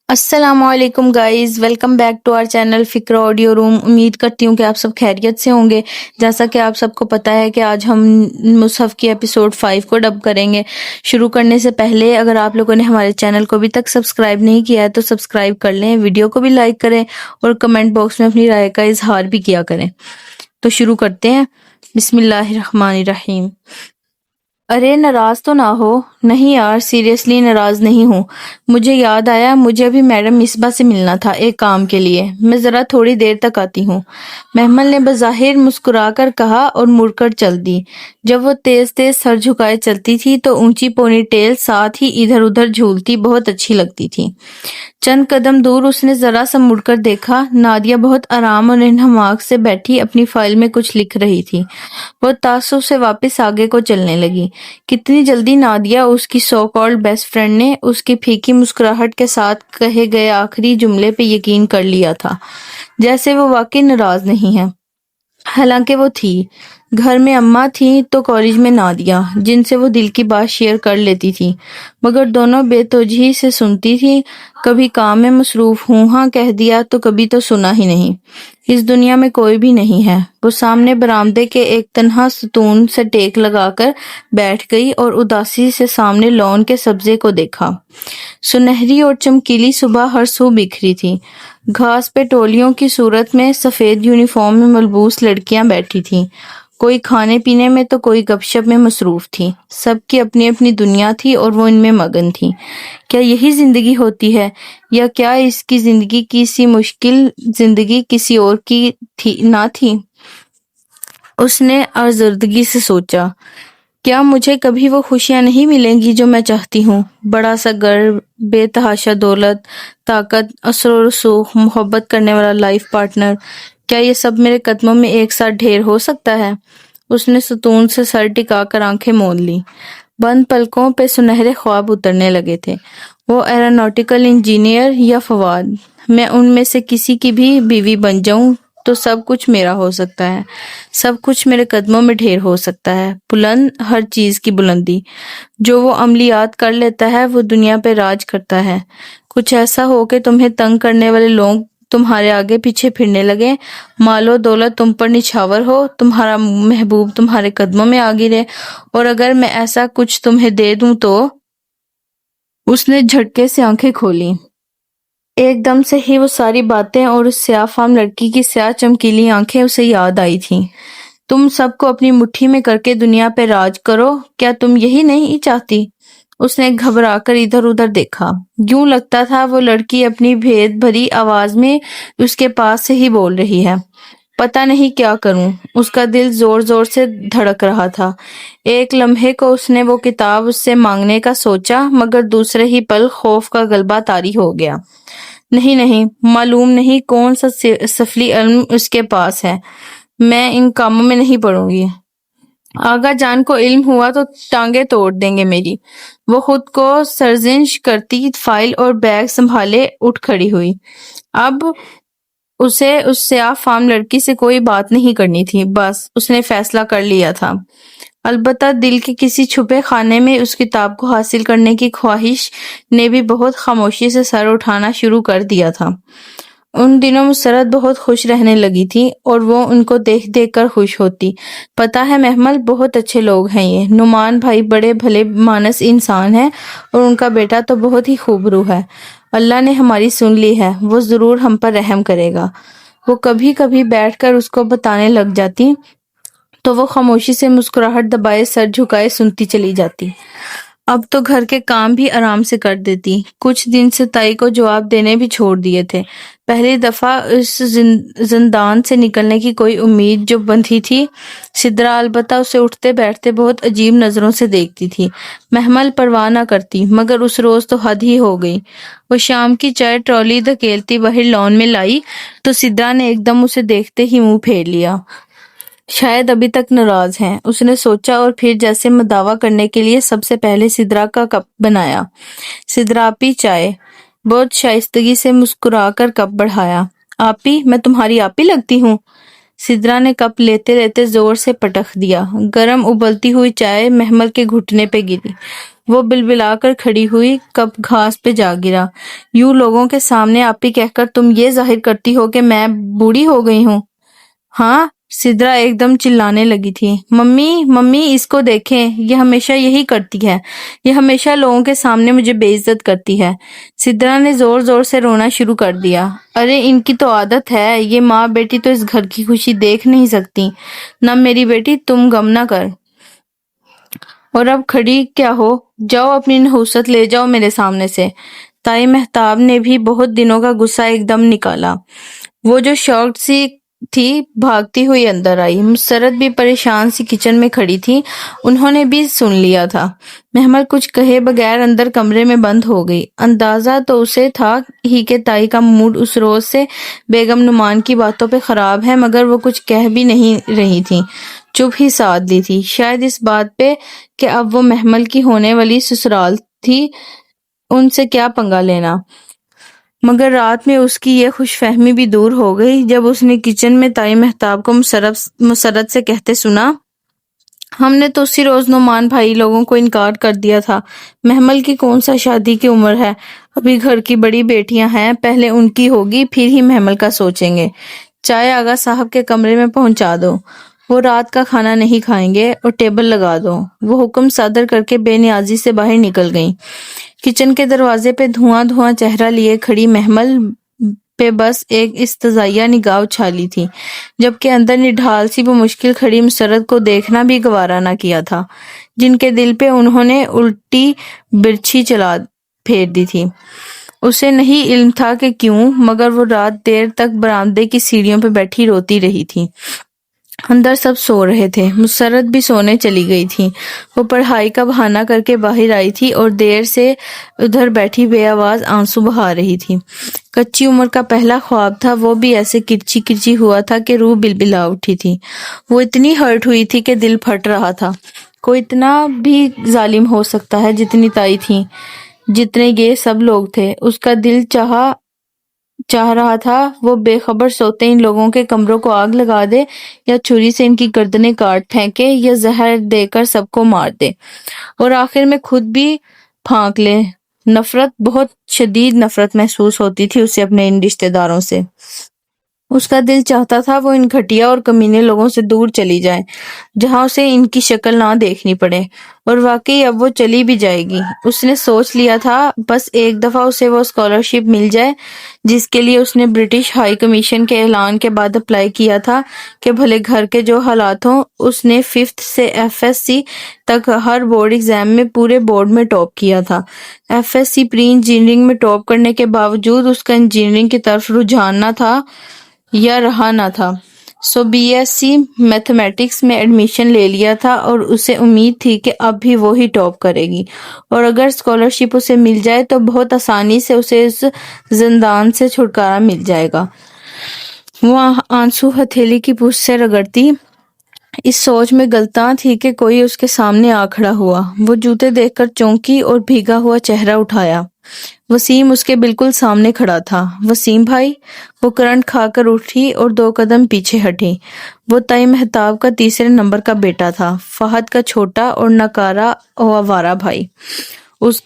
السلام علیکم guys, welcome back to our channel Fikr audio room. امید کرتی ہوں کہ آپ سب خیریت سے ہوں گے۔ جیسا کہ آپ سب کو پتہ ہے کہ آج ہم مصحف کی ایپیسوڈ 5 کو ڈب کریں گے۔ شروع کرنے سے پہلے اگر آپ لوگوں نے ہمارے چینل کو ابھی تک سبسکرائب نہیں کیا ہے تو سبسکرائب کر لیں، ویڈیو کو بھی لائک کریں اور کمنٹ باکس میں اپنی رائے کا اظہار بھی کیا کریں۔ تو شروع کرتے ہیں۔ بسم اللہ الرحمن الرحیم۔ ارے ناراض تو نہ ہو۔ نہیں یار، سیریسلی ناراض نہیں ہوں۔ مجھے یاد آیا مجھے ابھی میڈم مصباح سے ملنا تھا ایک کام کے لیے۔ میں ذرا تھوڑی دیر تک آتی ہوں، محمل نے بظاہر مسکرا کر کہا اور مڑ کر چل دی۔ جب وہ تیز تیز سر جھکائے چلتی تھی تو اونچی پونی ٹیل ساتھ ہی ادھر ادھر جھولتی بہت اچھی لگتی تھی۔ چند قدم دور اس نے ذرا سا مڑ کر دیکھا، نادیہ بہت آرام اور انہماک سے بیٹھی اپنی فائل میں کچھ لکھ رہی تھی۔ وہ تعصب سے واپس آگے کو چلنے لگی۔ کتنی جلدی نادیہ، اس کی سو کالڈ بیسٹ فرینڈ نے اس کی پھیکی مسکراہٹ کے ساتھ کہے گئے آخری جملے پہ یقین کر لیا تھا، جیسے وہ واقعی ناراض نہیں ہے۔ حالانکہ وہ تھی۔ گھر میں اماں تھیں تو کالج میں نادیہ، جن سے وہ دل کی بات شیئر کر لیتی تھی، مگر دونوں بے توجہی سے سنتی تھی۔ کبھی کام میں مصروف ہوں ہاں کہہ دیا تو کبھی تو سنا ہی نہیں۔ اس دنیا میں کوئی بھی نہیں ہے۔ وہ سامنے برآمدے کے ایک تنہا ستون سے ٹیک لگا کر بیٹھ گئی اور اداسی سے سامنے لون کے سبزے کو دیکھا۔ سنہری اور چمکیلی صبح ہر سو بکھری تھی۔ گھاس پہ ٹولیوں کی صورت میں سفید یونیفارم میں ملبوس لڑکیاں بیٹھی تھیں، کوئی کھانے پینے میں تو کوئی گپ شپ میں مصروف تھی۔ سب کی اپنی اپنی دنیا تھی اور وہ ان میں مگن تھی۔ کیا یہی زندگی ہوتی ہے، یا کیا اس کی زندگی کی سی مشکل زندگی کسی اور کی نہ تھی؟ اس نے آزردگی سے سوچا، کیا مجھے کبھی وہ خوشیاں نہیں ملیں گی جو میں چاہتی ہوں؟ بڑا سا گھر، بے تحاشا دولت، طاقت، اثر و رسوخ، محبت کرنے والا لائف پارٹنر، کیا یہ سب میرے قدموں میں ایک ساتھ ڈھیر ہو سکتا ہے؟ اس نے ستون سے سر ٹکا کر آنکھیں مون لی۔ بند پلکوں پہ سنہرے خواب اترنے لگے تھے۔ وہ ایروناٹیکل انجینئر یا فواد، میں ان میں سے کسی کی بھی بیوی بن جاؤں تو سب کچھ میرا ہو سکتا ہے، سب کچھ میرے قدموں میں ڈھیر ہو سکتا ہے۔ بلند، ہر چیز کی بلندی۔ جو وہ عملیات کر لیتا ہے وہ دنیا پہ راج کرتا ہے۔ کچھ ایسا ہو کہ تمہیں تنگ کرنے والے لوگ تمہارے آگے پیچھے پھرنے لگے، مال و دولت تم پر نچھاور ہو، تمہارا محبوب تمہارے قدموں میں آ گرے، اور اگر میں ایسا کچھ تمہیں دے دوں تو… اس نے جھٹکے سے آنکھیں کھولیں۔ ایک دم سے ہی وہ ساری باتیں اور اس سیاہ فام لڑکی کی سیاہ چمکیلی آنکھیں اسے یاد آئی تھیں۔ تم سب کو اپنی مٹھی میں کر کے دنیا پہ راج کرو، کیا تم یہی نہیں چاہتی؟ اس نے گھبرا کر ادھر ادھر دیکھا۔ یوں لگتا تھا وہ لڑکی اپنی بھید بھری آواز میں اس کے پاس سے ہی بول رہی ہے۔ پتہ نہیں کیا کروں، اس کا دل زور زور سے دھڑک رہا تھا۔ ایک لمحے کو اس نے وہ کتاب اس سے مانگنے کا سوچا، مگر دوسرے ہی پل خوف کا غلبہ طاری ہو گیا۔ نہیں نہیں، معلوم نہیں کون سا سفلی علم اس کے پاس ہے، میں ان کاموں میں نہیں پڑوں گی۔ آغا جان کو علم ہوا تو ٹانگیں توڑ دیں گے میری۔ وہ خود کو سرزنش کرتی فائل اور بیگ سنبھالے اٹھ کھڑی ہوئی۔ اب اسے اس سیاہ فام لڑکی سے کوئی بات نہیں کرنی تھی، بس اس نے فیصلہ کر لیا تھا۔ البتہ دل کے کسی چھپے خانے میں اس کتاب کو حاصل کرنے کی خواہش نے بھی بہت خاموشی سے سر اٹھانا شروع کر دیا تھا۔ ان دنوں مسرت بہت خوش رہنے لگی تھی اور وہ ان کو دیکھ دیکھ کر خوش ہوتی۔ پتہ ہے محمل، بہت اچھے لوگ ہیں یہ نعمان بھائی، بڑے بھلے مانس انسان ہیں، اور ان کا بیٹا تو بہت ہی خوب روح ہے۔ اللہ نے ہماری سن لی ہے، وہ ضرور ہم پر رحم کرے گا۔ وہ کبھی کبھی بیٹھ کر اس کو بتانے لگ جاتی تو وہ خاموشی سے مسکراہٹ دبائے سر جھکائے سنتی چلی جاتی۔ اب تو گھر کے کام بھی آرام سے کر دیتی۔ کچھ دن سے تائی کو جواب دینے بھی چھوڑ دیے تھے۔ پہلی دفعہ اس زندان سے نکلنے کی کوئی امید جو بندھی تھی۔ سدرا البتہ اسے اٹھتے بیٹھتے بہت عجیب نظروں سے دیکھتی تھی۔ محمل پرواہ نہ کرتی، مگر اس روز تو حد ہی ہو گئی۔ وہ شام کی چائے ٹرالی دھکیلتی باہر لان میں لائی تو سدرا نے ایک دم اسے دیکھتے ہی منہ پھیر لیا۔ شاید ابھی تک ناراض ہیں، اس نے سوچا، اور پھر جیسے مداوا کرنے کے لیے سب سے پہلے سدرا کا کپ بنایا۔ سدرا آپی چائے، بہت شائستگی سے مسکرا کر کپ بڑھایا۔ آپی، میں تمہاری آپی لگتی ہوں؟ سدرا نے کپ لیتے لیتے زور سے پٹخ دیا۔ گرم ابلتی ہوئی چائے محمل کے گھٹنے پہ گری۔ وہ بلبلا کر کھڑی ہوئی، کپ گھاس پہ جا گرا۔ یوں لوگوں کے سامنے آپی کہہ کر تم یہ ظاہر کرتی ہو کہ میں بوڑھی ہو گئی ہوں؟ ہاں، سدرا ایک دم چلانے لگی تھی۔ ممی ممی، اس کو دیکھیں، یہ ہمیشہ یہی کرتی ہے، یہ ہمیشہ لوگوں کے سامنے مجھے بے عزت کرتی ہے۔ سدرا نے زور زور سے رونا شروع کر دیا۔ ارے ان کی تو عادت ہے، یہ ماں بیٹی تو اس گھر کی خوشی دیکھ نہیں سکتی۔ نہ میری بیٹی، تم غم نہ کر۔ اور اب کھڑی کیا ہو؟ جاؤ اپنی نحوست لے جاؤ میرے سامنے سے۔ تائی مہتاب نے بھی بہت دنوں کا غصہ ایک دم نکالا۔ وہ جو شاکڈ سی تھی بھاگتی ہوئی اندر آئی۔ مسرت بھی پریشان سی کچن میں کھڑی تھی، انہوں نے بھی سن لیا تھا۔ محمل کچھ کہے بغیر اندر کمرے میں بند ہو گئی۔ اندازہ تو اسے تھا ہی کہ تائی کا موڈ اس روز سے بیگم نعمان کی باتوں پہ خراب ہے، مگر وہ کچھ کہہ بھی نہیں رہی تھی، چپ ہی سادھ لی تھی، شاید اس بات پہ کہ اب وہ محمل کی ہونے والی سسرال تھی، ان سے کیا پنگا لینا۔ مگر رات میں اس کی یہ خوش فہمی بھی دور ہو گئی جب اس نے کچن میں تائی مہتاب کو مسرت سے کہتے سنا، ہم نے تو اسی روز نعمان بھائی لوگوں کو انکار کر دیا تھا، محمل کی کون سا شادی کی عمر ہے، ابھی گھر کی بڑی بیٹیاں ہیں، پہلے ان کی ہوگی پھر ہی محمل کا سوچیں گے۔ چائے آغا صاحب کے کمرے میں پہنچا دو، وہ رات کا کھانا نہیں کھائیں گے، اور ٹیبل لگا دو۔ وہ حکم صادر کر کے بے نیازی سے باہر نکل گئیں۔ کچن کے دروازے پہ دھواں دھواں چہرہ لیے کھڑی محمل پہ بس ایک استزائیہ نگاہ اچھالی تھی، جبکہ اندر نڈھال سی بمشکل کھڑی مسرت کو دیکھنا بھی گوارا نہ کیا تھا، جن کے دل پہ انہوں نے الٹی برچھی چلا پھیر دی تھی۔ اسے نہیں علم تھا کہ کیوں، مگر وہ رات دیر تک برآمدے کی سیڑھیوں پہ بیٹھی روتی رہی تھی۔ اندر سب سو رہے تھے، مسرت بھی سونے چلی گئی تھی۔ وہ پڑھائی کا بہانہ کر کے باہر آئی تھی اور دیر سے ادھر بیٹھی بے آواز آنسو بہا رہی تھی۔ کچی عمر کا پہلا خواب تھا، وہ بھی ایسے کرچی کرچی ہوا تھا کہ روح بلبلا اٹھی تھی۔ وہ اتنی ہرٹ ہوئی تھی کہ دل پھٹ رہا تھا۔ کوئی اتنا بھی ظالم ہو سکتا ہے جتنی تائی تھی، جتنے یہ سب لوگ تھے۔ اس کا دل چاہ رہا تھا وہ بے خبر سوتے ان لوگوں کے کمروں کو آگ لگا دے، یا چھری سے ان کی گردنیں کاٹ پھینکے، یا زہر دے کر سب کو مار دے، اور آخر میں خود بھی پھانک لے۔ نفرت، بہت شدید نفرت محسوس ہوتی تھی اسے اپنے ان رشتہ داروں سے۔ اس کا دل چاہتا تھا وہ ان گھٹیا اور کمینے لوگوں سے دور چلی جائے، جہاں اسے ان کی شکل نہ دیکھنی پڑے، اور واقعی اب وہ چلی بھی جائے گی۔ اس نے سوچ لیا تھا بس ایک دفعہ اسے وہ اسکالرشپ مل جائے جس کے لیے اس نے برٹش ہائی کمیشن کے اعلان کے بعد اپلائی کیا تھا، کہ بھلے گھر کے جو حالات ہوں۔ اس نے 5th سے FSc تک ہر بورڈ ایگزام میں پورے بورڈ میں ٹاپ کیا تھا۔ FSc پری انجینئرنگ میں ٹاپ کرنے کے باوجود اس کا انجینئرنگ کی طرف رجحان نہ تھا یا رہا نہ تھا، سو BSc میتھمیٹکس میں ایڈمیشن لے لیا تھا، اور اسے امید تھی کہ اب بھی وہی ٹاپ کرے گی، اور اگر اسکالرشپ اسے مل جائے تو بہت آسانی سے اسے اس زندان سے چھٹکارا مل جائے گا۔ وہ آنسو ہتھیلی کی پشت سے رگڑتی، اس سوچ میں گلتاں تھی کہ کوئی اس کے سامنے آ کھڑا ہوا۔ وہ جوتے دیکھ کر چونکی اور بھیگا ہوا چہرہ اٹھایا۔ وسیم اس کے بالکل سامنے کھڑا تھا۔ وسیم بھائی؟ وہ کرنٹ کھا کر اٹھی اور 2 قدم پیچھے ہٹی۔ وہ تائی مہتاب کا تیسرے نمبر کا بیٹا تھا، فہد کا چھوٹا اور ناکارہ آوارہ بھائی۔ اس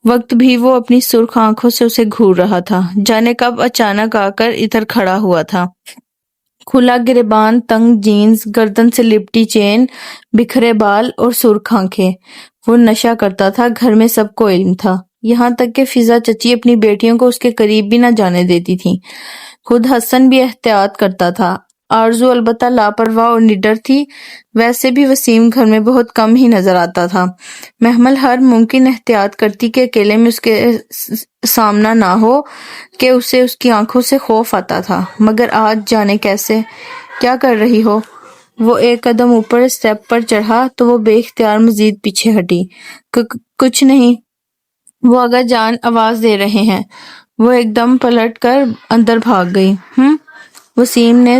وقت بھی وہ اپنی سرخ آنکھوں سے اسے گھور رہا تھا، جانے کب اچانک آ کر ادھر کھڑا ہوا تھا۔ کھلا گریبان، تنگ جینز، گردن سے لپٹی چین، بکھرے بال اور سرخ آنکھیں۔ وہ نشہ کرتا تھا، گھر میں سب کو علم تھا، یہاں تک کہ فضا چچی اپنی بیٹیوں کو اس کے قریب بھی نہ جانے دیتی تھی۔ خود حسن بھی احتیاط کرتا تھا۔ آرزو البتہ لاپرواہ اور نڈر تھی۔ ویسے بھی وسیم گھر میں بہت کم ہی نظر آتا تھا۔ محمل ہر ممکن احتیاط کرتی کہ اکیلے میں اس کے سامنا نہ ہو، کہ اسے اس کی آنکھوں سے خوف آتا تھا، مگر آج جانے کیسے۔ کیا کر رہی ہو؟ وہ ایک قدم اوپر اسٹیپ پر چڑھا تو وہ بے اختیار مزید پیچھے ہٹی۔ کچھ نہیں، وہ اگا جان آواز دے رہے ہیں۔ وہ ایک دم پلٹ کر اندر بھاگ گئی۔ وسیم نے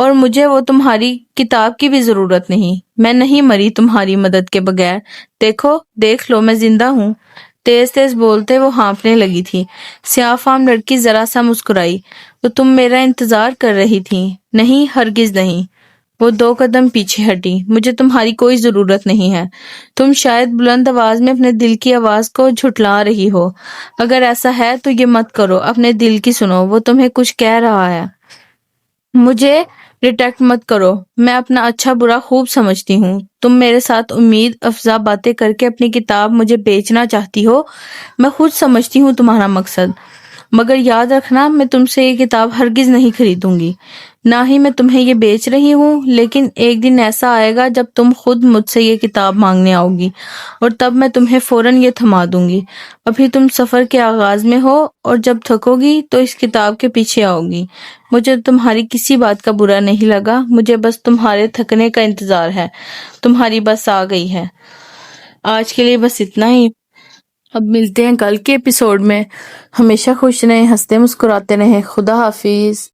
اور مجھے وہ تمہاری کتاب کی بھی ضرورت نہیں، میں نہیں مری تمہاری مدد کے بغیر، دیکھ لو میں زندہ ہوں۔ تیز تیز بولتے وہ ہانپنے لگی تھی۔ سیاہ فام لڑکی ذرا سا مسکرائی۔ تو تم میرا انتظار کر رہی تھی؟ نہیں، ہرگز نہیں۔ وہ 2 قدم پیچھے ہٹی۔ مجھے تمہاری کوئی ضرورت نہیں ہے۔ تم شاید بلند آواز میں اپنے دل کی آواز کو جھٹلا رہی ہو۔ اگر ایسا ہے تو یہ مت کرو، اپنے دل کی سنو، وہ تمہیں کچھ کہہ رہا ہے۔ مجھے ڈیٹیکٹ مت کرو، میں اپنا اچھا برا خوب سمجھتی ہوں۔ تم میرے ساتھ امید افزا باتیں کر کے اپنی کتاب مجھے بیچنا چاہتی ہو، میں خود سمجھتی ہوں تمہارا مقصد، مگر یاد رکھنا میں تم سے یہ کتاب ہرگز نہیں خریدوں گی، نہ ہی میں تمہیں یہ بیچ رہی ہوں، لیکن ایک دن ایسا آئے گا جب تم خود مجھ سے یہ کتاب مانگنے آؤ گی، اور تب میں تمہیں فوراً یہ تھما دوں گی۔ ابھی تم سفر کے آغاز میں ہو، اور جب تھکو گی تو اس کتاب کے پیچھے آؤ گی۔ مجھے تمہاری کسی بات کا برا نہیں لگا، مجھے بس تمہارے تھکنے کا انتظار ہے۔ تمہاری بس آ گئی ہے۔ آج کے لیے بس اتنا ہی۔ اب ملتے ہیں کل کے ایپیسوڈ میں۔ ہمیشہ خوش رہیں، ہنستے مسکراتے رہیں۔ خدا حافظ۔